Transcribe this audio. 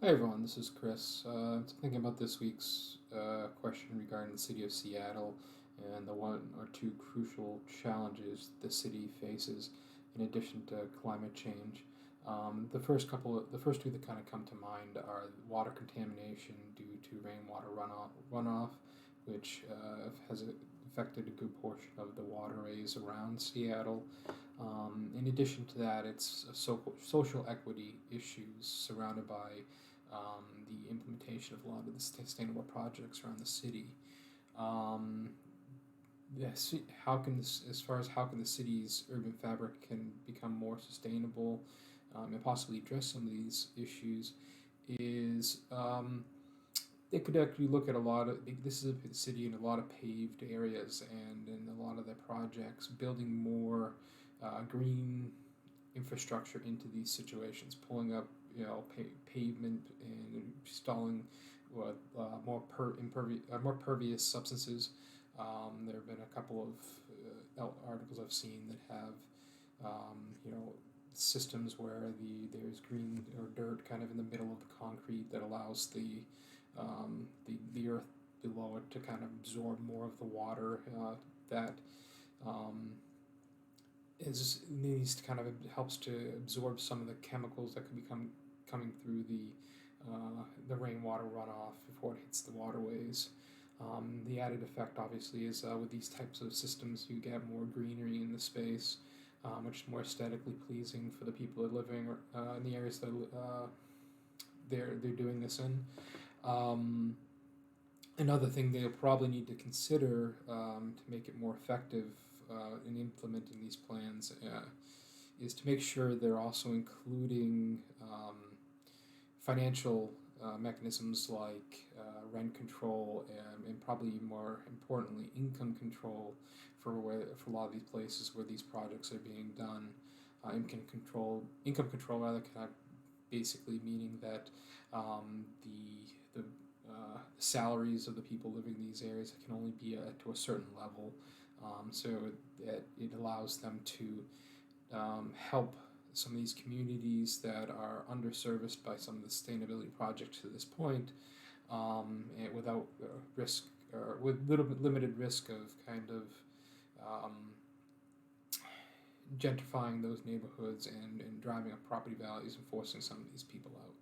Hi everyone, this is Chris. Thinking about this week's question regarding the city of Seattle and the one or two crucial challenges the city faces in addition to climate change. The first two that kind of come to mind are water contamination due to rainwater runoff, which has affected a good portion of the waterways around Seattle. In addition to that, it's social equity issues surrounded by the implementation of a lot of the sustainable projects around the city. Um, yes, how can this, as far as how can the city's urban fabric can become more sustainable and possibly address some of these issues, is they could actually look at a lot of this is a city in a lot of paved areas and in a lot of their projects building more green infrastructure into these situations, pulling up pavement and installing more pervious substances. There have been a couple of articles I've seen that have systems where there's green or dirt kind of in the middle of the concrete that allows the earth below it to kind of absorb more of the water that um, is needs to kind of helps to absorb some of the chemicals that could become coming through the rainwater runoff before it hits the waterways. The added effect, obviously, is with these types of systems, you get more greenery in the space, which is more aesthetically pleasing for the people that are living in the areas that they're doing this in. Um, Another thing they'll probably need to consider to make it more effective in implementing these plans is to make sure they're also including financial mechanisms like rent control and probably more importantly income control for a lot of these places where these projects are being done. Income control rather kind of basically meaning that the salaries of the people living in these areas can only be to a certain level, so it allows them to help some of these communities that are underserviced by some of the sustainability projects to this point, and without risk or with little bit limited risk of kind of um, gentrifying those neighborhoods and driving up property values and forcing some of these people out.